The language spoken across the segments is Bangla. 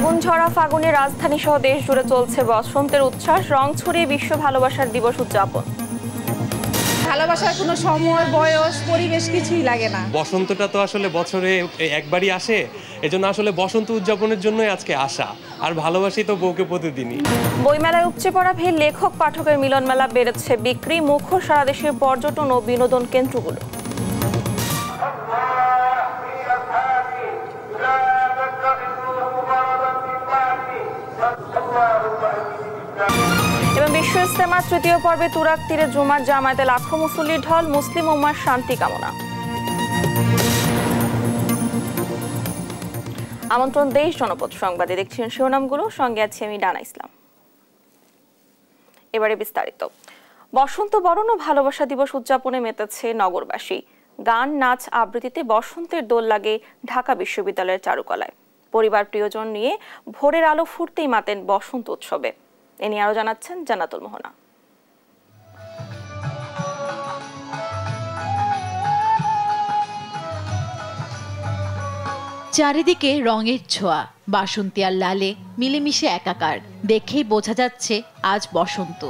আগুন ঝরা ফাগুনে রাজধানী সহ দেশ জুড়ে চলছে বসন্তের উচ্ছ্বাস, রং ছড়িয়ে বিশ্ব ভালোবাসার দিবস উদযাপন। ভালোবাসার কোনো সময়, বয়স, পরিবেশ কিছুই লাগে না। বসন্তটা তো আসলে বছরে একবারই আসে, এজন্য আসলে বসন্ত উদযাপনের জন্যই আজকে আসা। আর ভালোবাসি তো বউকে প্রতিদিনই। বইমেলায় উপচে পড়া ভিড়, লেখক পাঠকের মিলন মেলা, বেড়েছে বিক্রি, মুখ্য সারা দেশের পর্যটন ও বিনোদন কেন্দ্রগুলো। এবং বিশ্ব ইজতেমার তৃতীয় পর্বে তুরাগ তীরে জুমার জামায়াতে লাখো মুসল্লির ঢল, মুসলিম উম্মার শান্তি কামনা। আমন্ত্রণ দেশ জনপদ সংবাদে, দেখছেন শিরোনামগুলো, সঙ্গে আছি আমি ডানা ইসলাম। এবারে বিস্তারিত। বসন্ত বরণ ও ভালোবাসা দিবস উদযাপনে মেতেছে নগরবাসী। গান, নাচ, আবৃত্তিতে বসন্তের দোল লাগে ঢাকা বিশ্ববিদ্যালয়ের চারুকলায়। পরিবার প্রিয়জন নিয়ে ভোরের আলো ফুটতেই মাতেন বসন্ত উৎসবে। এ নিয়ে আরো জানাচ্ছেন জান্নাতুল মোহনা। চারিদিকে রঙের ছোঁয়া, বাসন্তী আর লালে মিলেমিশে একাকার। দেখেই বোঝা যাচ্ছে আজ বসন্ত।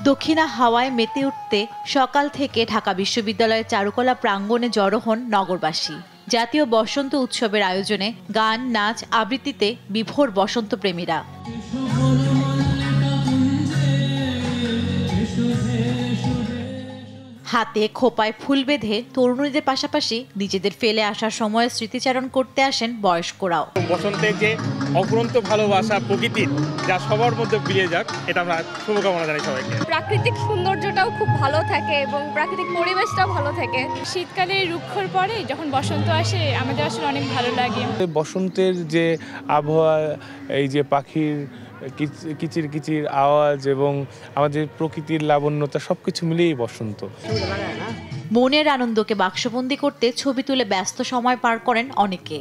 দক্ষিণা হাওয়ায় মেতে উঠতে সকাল থেকে ঢাকা বিশ্ববিদ্যালয়ের চারুকলা প্রাঙ্গণে জড়ো হন নগরবাসী। জাতীয় বসন্ত উৎসবের আয়োজনে গান, নাচ, আবৃত্তিতে বিভোর বসন্ত প্রেমীরা। হাতে খোপায় ফুল বেঁধে তরুণীদের পাশাপাশি নিজেদের ফেলে আসার সময় স্মৃতিচারণ করতে আসেন বয়স্করাও। বসন্তের যে অফুরন্ত ভালোবাসা প্রকৃতির, যা সবার মধ্যে বিলিয়ে যাক, এটা আমরা শুভকামনা জানাই সবাইকে। প্রাকৃতিক সৌন্দর্যটাও খুব ভালো থাকে এবং প্রাকৃতিক পরিবেশটাও ভালো থাকে। শীতকালে রুক্ষর পরে যখন বসন্ত আসে আমাদের আসলে অনেক ভালো লাগে। বসন্তের যে আবহাওয়া, এই যে পাখির কিচির কিচির আওয়াজ এবং আমাদের প্রকৃতির লাবণ্যতা, সবকিছু মিলিয়েই বসন্ত। মনের আনন্দকে বাক্সবন্দি করতে ছবি তুলে ব্যস্ত সময় পার করেন অনেকে।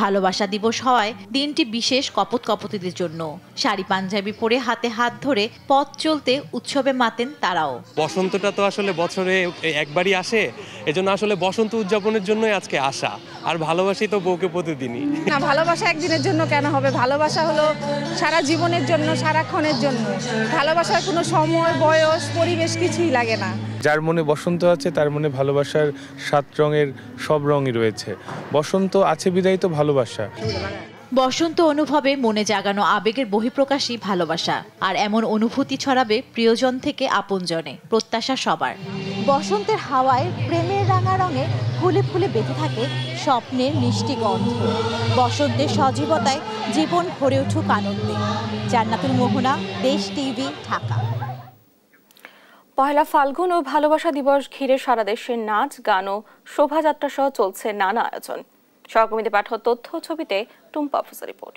ভালোবাসা দিবস হওয়ায় দিনটি বিশেষ কপোতকপতিদের জন্য। শাড়ি পাঞ্জাবি পরে হাতে হাত ধরে পথ চলতে উৎসবে মাতেন তারাও। বসন্তটা তো আসলে বছরে একবারই আসে, এজন্য আসলে বসন্ত উদযাপনের জন্যই আজকে আসা। আর ভালোবাসি তো বউকে প্রতিদিনই। না, ভালোবাসা একদিনের জন্য কেন হবে? ভালোবাসা হলো সারা জীবনের জন্য, সারাক্ষণের জন্য। ভালোবাসার কোনো সময়, বয়স, পরিবেশ কিছুই লাগে না। যার মনে বসন্ত আছে তার মনে ভালোবাসার 7 রঙের সব রঙই রয়েছে। বসন্ত আছে বিদায় তো ভালোবাসা। বসন্ত অনুভবে মনে জাগানো আবেগের বহিঃপ্রকাশই ভালোবাসা। আর এমন অনুভূতি ছড়াবে প্রিয়জন থেকে আপনজনে, প্রত্যাশা সবার। বসন্তের হাওয়ায় প্রেমের রাঙা রঙে ফুলে ফুলে বেঁধে থাকে স্বপ্নের মিষ্টি গন্ধ। বসন্তের সজীবতায় জীবন ভরে উঠুক আনন্দে। জান্নাতুল মোহনা, দেশ টিভি, ঢাকা। পহেলা ফাল্গুন ও ভালোবাসা দিবস ঘিরে সারা দেশে নাচ, গান ও শোভাযাত্রা সহ চলছে নানা আয়োজন। সহকর্মীদের পাঠানো তথ্য ছবিতে টুম্পা আফরোজা রিপোর্ট।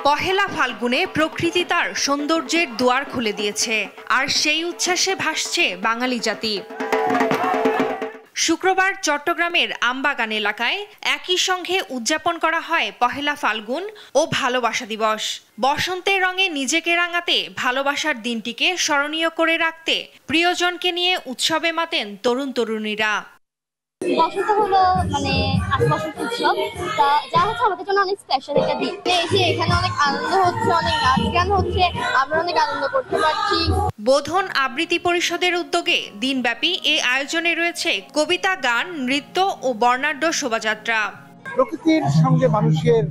পহেলা ফাল্গুনে প্রকৃতি তার সৌন্দর্যের দুয়ার খুলে দিয়েছে, আর সেই উচ্ছ্বাসে ভাসছে বাঙালি জাতি। শুক্রবার চট্টগ্রামের আমবাগান এলাকায় একই সঙ্গে উদযাপন করা হয় পহেলা ফাল্গুন ও ভালোবাসা দিবস। বসন্তের রঙে নিজেকে রাঙাতে, ভালোবাসার দিনটিকে স্মরণীয় করে রাখতে প্রিয়জনকে নিয়ে উৎসবে মাতেন তরুণ তরুণীরা। বসন্ত হলো বসন্ত উৎসব, যা হচ্ছে আমাদের জন্য অনেক স্পেশাল একটা দিন। এখানে অনেক আনন্দ হচ্ছে, অনেক নাচ গান হচ্ছে, আমরা অনেক আনন্দ করতে পারছি। বোধন আবৃত্তি পরিষদের উদ্যোগে দিনব্যাপী এই আয়োজনে রয়েছে কবিতা, গান, নৃত্য ও বর্ণাঢ্য শোভাযাত্রা। প্রকৃতির সঙ্গে মানুষের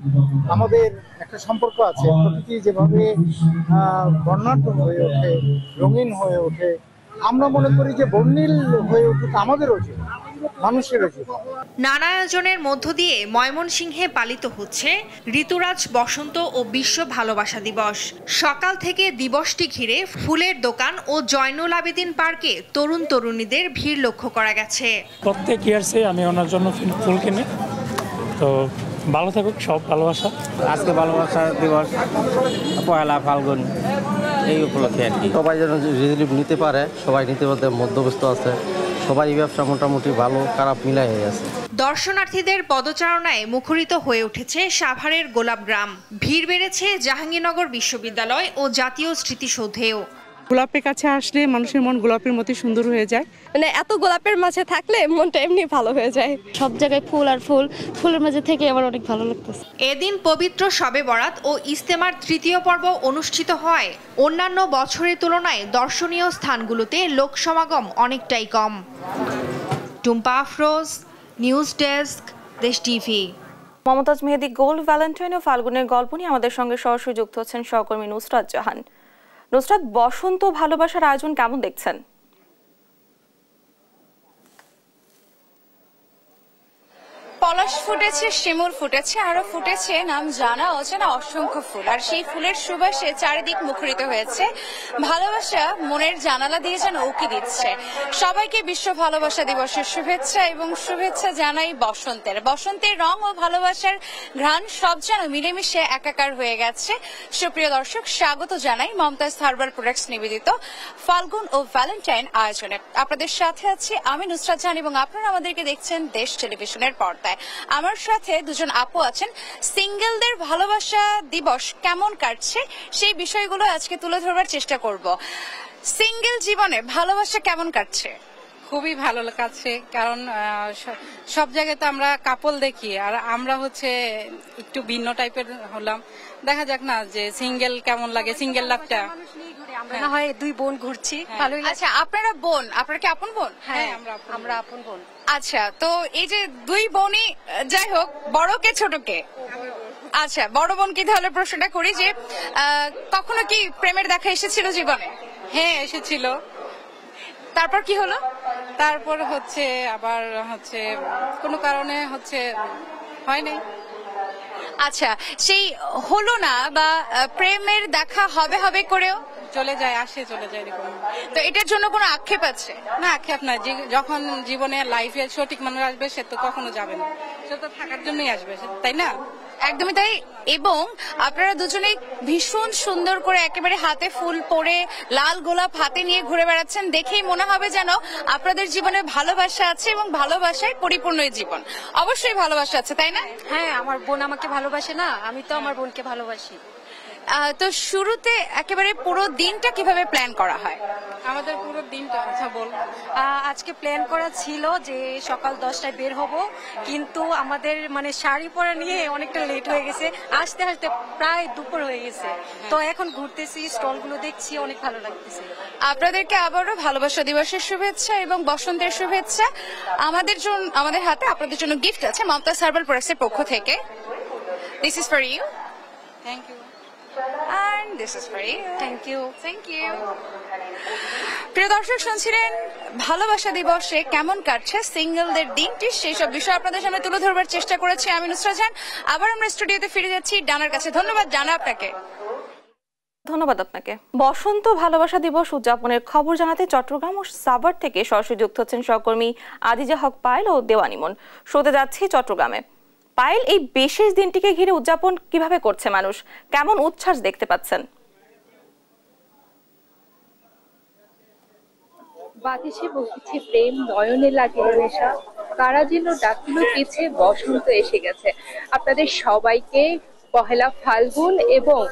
আমাদের একটা সম্পর্ক আছে। প্রকৃতি যেভাবে বর্ণাঢ্য হয়ে ওঠে, রঙিন হয়ে ওঠে, আমরা মনে করি যে বর্ণিল হয়ে উঠুক আমাদেরও জীবন, মানুষেরও জীবন। নানা আয়োজনের মধ্য দিয়ে ময়মনসিংহে পালিত হচ্ছে ঋতুরাজ বসন্ত ও বিশ্ব ভালোবাসা দিবস। সকাল থেকে দিবসটি ঘিরে ফুলের দোকান ও জয়নুল আবেদিন পার্কে তরুণ তরুণীদের ভিড় লক্ষ্য করা গেছে। প্রত্যেক ইয়ার্সে আমি ওনার জন্য ফুল কিনি। তো ভালো থাকুক সব, ভালোবাসা। আজকে ভালোবাসা দিবস, পয়লা ফাল্গুন, এই উপলক্ষে আর কি সবাই যেন রিলিফ নিতে পারে। সবাই নিতে বলতে মধ্যবস্থ আছে, সবাই ব্যবসা মোটামুটি ভালো খারাপ মিলাই হয়ে আছে। দর্শনার্থীদের পদচারণায় মুখরিত হয়ে উঠেছে সাভারের গোলাপগ্রাম। ভিড় বেড়েছে জাহাঙ্গীরনগর বিশ্ববিদ্যালয় ও জাতীয় স্মৃতিসৌধেও। গোলাপের কাছে আসলে মানুষের মন গোলাপের মতো সুন্দর হয়ে যায়। মানে এত গোলাপের মাঝে থাকলে মনটা এমনি ভালো হয়ে যায়। সব জায়গায় ফুল আর ফুল, ফুলের মাঝে থেকে আমার অনেক ভালো লাগতেছে। এদিন পবিত্র শবে বরাত ও ইস্তেমার তৃতীয় পর্ব অনুষ্ঠিত হয়। অন্যান্য বছরের তুলনায় দর্শনীয় স্থানগুলোতে লোক সমাগম অনেকটাই কম। টুম্পা আফরোজ, নিউজ ডেস্ক, দেশ টিভি। মমতাজ মেহেদী গোল্ড ভ্যালেন্টাইন ও ফাল্গুনের গল্প নিয়ে আমাদের সঙ্গে সরাসরি যুক্ত হচ্ছেন সহকর্মী নুসরাত জাহান। নুসরাত, বসন্ত ভালোবাসার আয়োজন কেমন দেখছেন? পলাশ ফুটেছে, শিমুল ফুটেছে, আরো ফুটেছে নাম জানা অজানা অসংখ্য ফুল। আর সেই ফুলের সুবাসে চারিদিক মুখরিত হয়েছে। ভালোবাসা মনের জানালা দিয়ে যেন উকি দিচ্ছে। সবাইকে বিশ্ব ভালোবাসা দিবসের শুভেচ্ছা এবং শুভেচ্ছা জানাই বসন্তের। বসন্তের রং ও ভালোবাসার ঘ্রাণ সব যেন মিলেমিশে একাকার হয়ে গেছে। সুপ্রিয় দর্শক, স্বাগত জানাই মমতাজ হার্বাল প্রোডাক্টস নিবেদিত ফাল্গুন ও ভ্যালেন্টাইন আয়োজনে। আপনাদের সাথে আছি আমি নুসরাত জাহান এবং আপনারা আমাদেরকে দেখছেন দেশ টেলিভিশনের পর্দায়। আমার সাথে দুজন আপু আছেন। সিঙ্গেলদের ভালোবাসা দিবস কেমন কাটছে সেই বিষয়গুলো আজকে তুলে ধরবার চেষ্টা করব। সিঙ্গেল জীবনে ভালোবাসা কেমন কাটছে? খুবই ভালো কাটছে, কারণ সব জায়গায় তো আমরা কাপল দেখি, আর আমরা হচ্ছে একটু ভিন্ন টাইপের হলাম। দেখা যাক না যে সিঙ্গেল কেমন লাগে, সিঙ্গেল লাইফটা। আমরা না হয় দুই বোন ঘুরছি, ভালোই। আচ্ছা, আপনারা বোন, আপনারা কি আপন বোন? হ্যাঁ, আমরা আপন বোন। আচ্ছা, তো এই যে দুই বোনই, যাই হোক, বড় কে ছোট কে? আচ্ছা, বড় বোন কি, তাহলে প্রশ্নটা করি যে কখনো কি প্রেমের দেখা এসেছিল জীবনে? হ্যাঁ, এসেছিল। তারপর কি হলো? তারপর হচ্ছে আবার হচ্ছে কোনো কারণে হচ্ছে হয়নি। আচ্ছা, সেই হলো না বা প্রেমের দেখা হবে হবে করেও চলে যায়, আসে চলে যায়, এরকম। তো এটার জন্য কোনো আক্ষেপ আছে? না, আক্ষেপ না। যখন জীবনে লাইফে সঠিক মানুষ আসবে সে তো কখনো যাবে না, সে তো থাকার জন্যই আসবে, তাই না? একদমই তাই। এবং আপনারা দুজনেই ভীষণ সুন্দর করে একেবারে হাতে ফুল পরে লাল গোলাপ হাতে নিয়ে ঘুরে বেড়াচ্ছেন। দেখেই মনে হবে যেন আপনাদের জীবনে ভালোবাসা আছে এবং ভালোবাসায় পরিপূর্ণ জীবন। অবশ্যই ভালোবাসা আছে, তাই না? হ্যাঁ, আমার বোন আমাকে ভালোবাসে না, আমি তো আমার বোনকে ভালোবাসি। তো শুরুতে একেবারে পুরো দিনটা কিভাবে প্ল্যান করা হয়? আমাদের পুরো দিনটা, আচ্ছা বল। আজকে প্ল্যান করা ছিল যে সকাল 10টায় বের হব, কিন্তু আমাদের মানে শাড়ি পরা নিয়ে অনেকটা লেট হয়ে গেছে। আসতে আসতে প্রায় দুপুর হয়ে গেছে। তো এখন ঘুরতেছি, স্টলগুলো দেখছি, অনেক ভালো লাগতেছে। আপনাদেরকে আবারও ভালোবাসা দিবসের শুভেচ্ছা এবং বসন্তের শুভেচ্ছা। আমাদের হাতে আপনাদের জন্য গিফট আছে মমতাজ হার্বাল প্রোডাক্টসের পক্ষ থেকে। This is for you. Thank you. And this is for you. Thank you. Thank you. প্রিয় দর্শক, শুনছিলেন ভালোবাসা দিবসে কেমন কাটছে সিঙ্গেলদের দিনটি, সেই সব বিষয় আপনাদের সামনে তুলে ধরবার চেষ্টা করেছি আমি নুসরাত জাহান। আবার আমরা স্টুডিওতে ফিরে যাচ্ছি ডানার কাছে। ধন্যবাদ ডানা আপনাকে। ধন্যবাদ আপনাকে। বসন্ত ভালোবাসা দিবস উদযাপনের খবর জানাতে চট্টগ্রাম ও সাভার থেকে সরাসরি যুক্ত হচ্ছেন সহকর্মী আদিজা হক পায়েল ও দেওয়ানিমন। শুরুতে যাচ্ছি চট্টগ্রামে। পায়েল, এই বিশেষ দিনটিকে ঘিরে উদযাপন কিভাবে করছে মানুষ, কেমন উচ্ছ্বাস দেখতে পাচ্ছেন? বাতাসে বহিছে প্রেম, নয়নে লাগিল নেশা, কারা যেন ডাকিল পিছে বসন্ত এসে গেছে। আপনাদের সবাইকে পহেলা ফাল্গুন এবং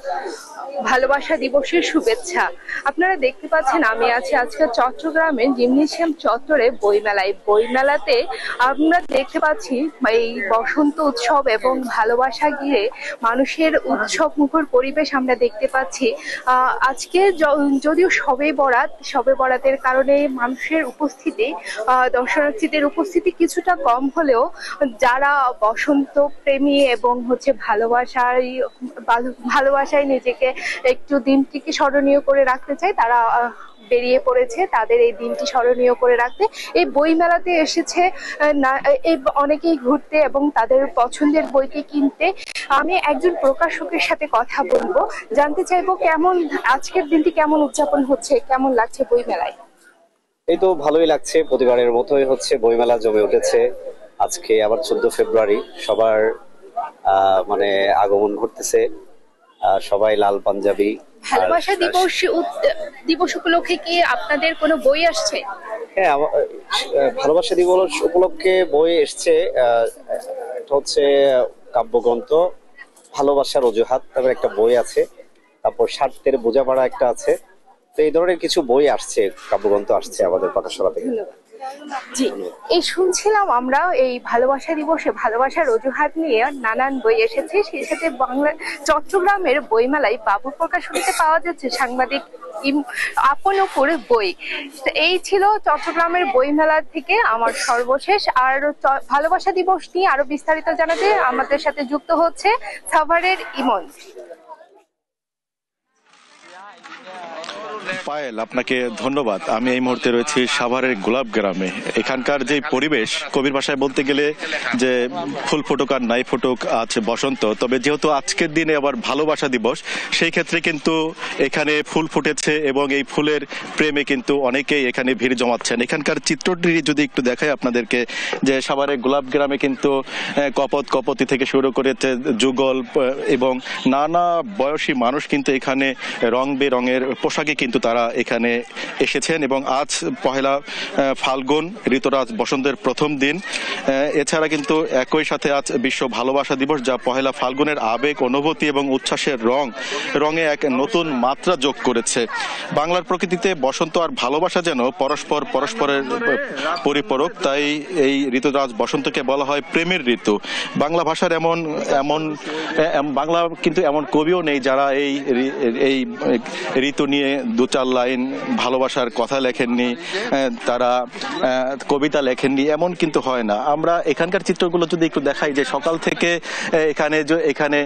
ভালোবাসা দিবসের শুভেচ্ছা। আপনারা দেখতে পাচ্ছেন আমি আছি আজকে চট্টগ্রামের জিমনেশিয়াম চত্বরে বইমেলায়। বইমেলাতে আমরা দেখতে পাচ্ছি এই বসন্ত উৎসব এবং ভালোবাসা ঘিরে মানুষের উৎসব মুখর পরিবেশ আমরা দেখতে পাচ্ছি। আজকে যদিও শবে বরাতের কারণে মানুষের উপস্থিতি, দর্শনার্থীদের উপস্থিতি কিছুটা কম হলেও যারা বসন্ত প্রেমী এবং হচ্ছে ভালোবাসায় নিজেকে একটু দিনটিকে স্মরণীয় করে রাখতে চায়, তারা বেরিয়ে পড়েছে তাদের এই দিনটি স্মরণীয় করে রাখতে। এই বই মেলাতে এসেছে অনেকেই ঘুরতে এবং তাদের পছন্দের বইটি কিনতে। আমি একজন প্রকাশকের সাথে কথা বলবো, জানতে চাইবো কেমন আজকের দিনটি কেমন উদযাপন হচ্ছে, কেমন লাগছে বই মেলায়? এই তো ভালোই লাগছে, প্রতিবারের মতোই হচ্ছে বইমেলা জমে উঠেছে। আজকে আবার 14 ফেব্রুয়ারি, সবার মানে আগমন ঘটতেছে, সবাই লাল পাঞ্জাবি। ভালোবাসা দিবস উপলক্ষে কি আপনাদের কোনো বই আসছে? হ্যাঁ, ভালোবাসা দিবস উপলক্ষে বই এসছে। এটা হচ্ছে কাব্যগ্রন্থ ভালোবাসার অজুহাত, তারপর একটা বই আছে, তারপর স্বার্থের বোঝাপড়া একটা আছে, তো এই ধরনের কিছু বই আসছে, কাব্যগ্রন্থ আসছে আমাদের পাঠশালা থেকে। জি, এই শুনছিলাম আমরা এই ভালোবাসা দিবসে ভালোবাসার অজুহাত নিয়ে নানান বই এসেছে। সেই সাথে চট্টগ্রামের বইমেলায় বাবু প্রকাশনীতে পাওয়া যাচ্ছে সাংবাদিক আপন অপুর বই। এই ছিল চট্টগ্রামের বইমেলা থেকে আমার সর্বশেষ। আর ভালোবাসা দিবস নিয়ে আরো বিস্তারিত জানাতে আমাদের সাথে যুক্ত হচ্ছে সাভারের ইমন। পায়েল, আপনাকে ধন্যবাদ। আমি এই মুহূর্তে রয়েছি সাভারের গোলাপ গ্রামে। এখানকার যে পরিবেশ, কবির ভাষায় বলতে গেলে যে ফুল ফুটুক আর নাই ফুটুক আজ বসন্ত, তবে যেহেতু আজকের দিনে আবার ভালোবাসা দিবস, সেই ক্ষেত্রে কিন্তু এখানে ফুল ফুটেছে এবং এই ফুলের প্রেমে কিন্তু অনেকেই এখানে ভিড় জমাচ্ছেন। এখানকার চিত্রটি যদি একটু দেখাই আপনাদেরকে, যে সাভারের গোলাপ গ্রামে কিন্তু কপতি থেকে শুরু করেছে যুগল এবং নানা বয়সী মানুষ কিন্তু এখানে রং বেরঙের পোশাকে কিন্তু তারা এখানে এসেছেন। এবং আজ পহেলা ফাল্গুন, ঋতুরাজ বসন্তের প্রথম দিন। এছাড়া কিন্তু একই সাথে আজ বিশ্ব ভালোবাসা দিবস, যা পহেলা ফাল্গুনের আবেগ, অনুভূতি এবং উচ্ছ্বাসের রঙে এক নতুন মাত্রা যোগ করেছে। বাংলার প্রকৃতিতে বসন্ত আর ভালোবাসা যেন পরস্পরের পরিপূরক, তাই এই ঋতুরাজ বসন্তকে বলা হয় প্রেমের ঋতু। বাংলা ভাষার বাংলা কিন্তু এমন কবিও নেই যারা এই ঋতু নিয়ে দু চার লাইন ভালোবাসার কথা লেখেননি, তারা কবিতা লেখেননি, এমন কিন্তু হয় না। আমরা এখানকার চিত্রগুলো যদি একটু দেখাই, যে সকাল থেকে এখানে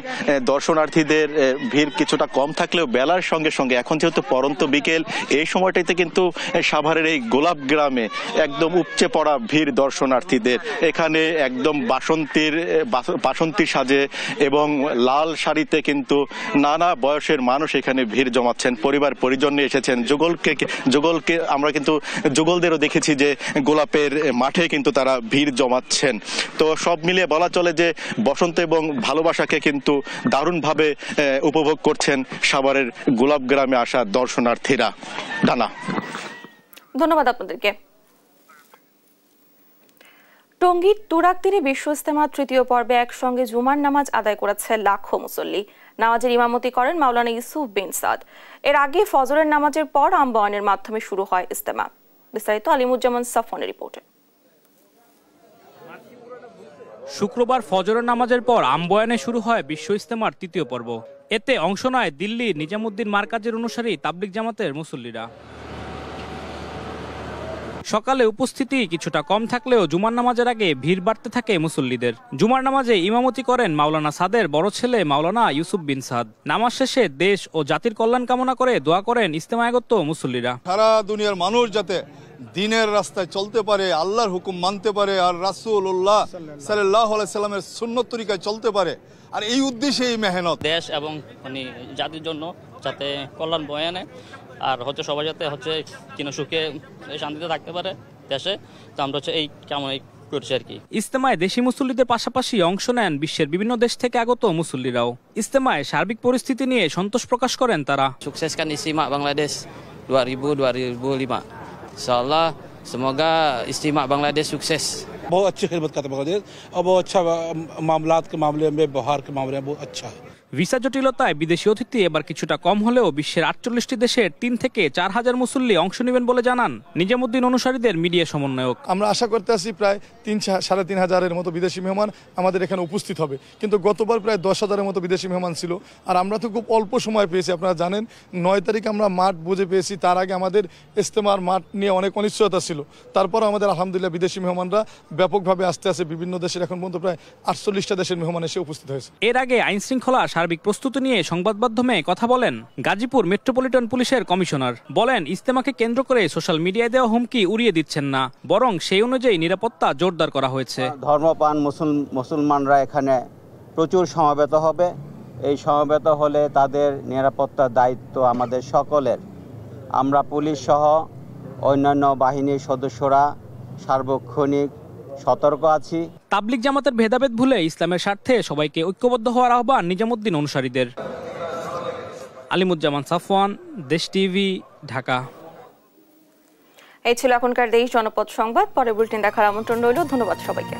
দর্শনার্থীদের ভিড় কিছুটা কম থাকলেও বেলার সঙ্গে সঙ্গে এখন যেহেতু পরন্ত বিকেল, এই সময়টাতে কিন্তু সাভারের এই গোলাপ গ্রামে একদম উপচে পড়া ভিড় দর্শনার্থীদের। এখানে একদম বাসন্তী সাজে এবং লাল শাড়িতে কিন্তু নানা বয়সের মানুষ এখানে ভিড় জমাচ্ছেন, পরিবার পরিজন নিয়ে এসেছেন। যুগলকে আমরা কিন্তু যুগলদেরও দেখেছি যে গোলাপের মাঠে কিন্তু তারা ভিড় জমাচ্ছেন। তো সব মিলিয়ে বলা চলে যে বসন্ত এবং ভালোবাসাকে কিন্তু দারুণভাবে উপভোগ করছেন সাভারের গোলাপ গ্রামে আসা দর্শনার্থীরা। ডানা, ধন্যবাদ আপনাদেরকে। টঙ্গীর তুরাগ তীরে বিশ্ব ইজতেমার তৃতীয় পর্বে একসঙ্গে জুমার নামাজ আদায় করেছে লাখো মুসল্লি। নামাজের ইমামতি করেন মাওলানা ইউসুফ বিন সাদ। এর আগে ফজরের নামাজের পর আমবয়ানের মাধ্যমে শুরু হয় ইজতেমা। বিস্তারিত আলিমুজ্জামান সাফনের রিপোর্টে। শুক্রবার ফজরের নামাজের পর আমবয়ানে শুরু হয় বিশ্ব ইজতেমার তৃতীয় পর্ব। এতে অংশ নেয় দিল্লির নিজামুদ্দিন মার্কাজের অনুসারী তাবলিগ জামাতের মুসল্লিরা। সকালে উপস্থিতি কিছুটা কম থাকলেও জুমার নামাজের আগে ভিড় বাড়তে থাকে মুসল্লিদের। জুমার নামাজে ইমামতি করেন মাওলানা সাদের বড় ছেলে মাওলানা ইউসুফ বিন সাদ। নামাজ শেষে দেশ ও জাতির কল্যাণ কামনা করে দোয়া করেন ইজতেমায়গত মুসল্লিরা। সারা দুনিয়ার মানুষ যাতে দিনের রাস্তায় চলতে পারে, আল্লাহর হুকুম মানতে পারে, আর রাসূলুল্লাহ সাল্লাল্লাহু আলাইহি সাল্লামের সুন্নত তরিকায় চলতে পারে, আর এই উদ্দেশ্যে এই মেহনত। দেশ এবং জাতির জন্য যাতে কল্যাণ বয়ে আনে, আর সবাই যাতে কিনা সুখে শান্তিতে থাকতে পারে দেশে। তো আমরা এই কামনাই করছি আর কি। ইজতেমায় দেশি মুসল্লিদের পাশাপাশি অংশ নেন বিশ্বের বিভিন্ন দেশ থেকে আগত মুসল্লিরাও। ইজতেমায় সার্বিক পরিস্থিতি নিয়ে সন্তোষ প্রকাশ করেন তারা। Sukseskan Istimak Bangladesh 2025. Insyaallah semoga Istimak Bangladesh sukses. बहुत अच्छी खिदमत करता है बांग्लादेश और बहुत अच्छा मामलात के मामले में, बहार के मामले में बहुत अच्छा है। ভিসা জটিলতায় বিদেশি অতিথি এবার কিছুটা কম হলেও বিশ্বের 48টি দেশের 3 থেকে 4 হাজার মুসল্লি অংশ নেবেন বলে জানান নিজামুদ্দিন অনুসারীদের মিডিয়া সমন্বয়ক। আমরা আশা করতে আছি প্রায় 3-3.5 হাজারের মতো বিদেশি মেহমান আমাদের এখানে উপস্থিত হবে, কিন্তু গতবার প্রায় 10,000-এর মতো বিদেশি মেহমান ছিল। আর আমরা তো খুব অল্প সময় পেয়েছি। আপনারা জানেন 9 তারিখ আমরা মাঠ বুঝে পেয়েছি, তার আগে আমাদের ইজতেমার মাঠ নিয়ে অনেক অনিশ্চয়তা ছিল। তারপর আমাদের আলহামদুলিল্লাহ বিদেশি মেহমানরা ব্যাপকভাবে আসতে আসে বিভিন্ন দেশের, এখন পর্যন্ত প্রায় 48টা দেশের মেহমান এসে উপস্থিত হয়েছে। এর আগে আইন শৃঙ্খলা সার্বিক প্রস্তুতি নিয়ে সংবাদ মাধ্যমে কথা বলেন গাজীপুর মেট্রোপলিটন পুলিশের কমিশনার। বলেন ইজতেমাকে কেন্দ্র করে সোশ্যাল মিডিয়ায় দেওয়া হুমকি উড়িয়ে দিচ্ছেন না, বরং সেই অনুযায়ী নিরাপত্তা জোরদার করা হয়েছে। ধর্মপ্রাণ মুসলমানরা এখানে প্রচুর সমবেত হবে। এই সমবেত হলে তাদের নিরাপত্তার দায়িত্ব আমাদের সকলের। আমরা পুলিশ সহ অন্যান্য বাহিনীর সদস্যরা সার্বক্ষণিক সতর্ক আছি। তাবলিগ জামাতের ভেদাভেদ ভুলে ইসলামের স্বার্থে সবাইকে ঐক্যবদ্ধ হওয়ার আহ্বান নিজামুদ্দিন অনুসারীদের। আলিমুজ্জামান সাফওয়ান, দেশ টিভি, ঢাকা। এই ছিল এখনকার দেশ জনপদ সংবাদ। পরে বুলেটিন দেখার আমন্ত্রণ রইল। ধন্যবাদ সবাইকে।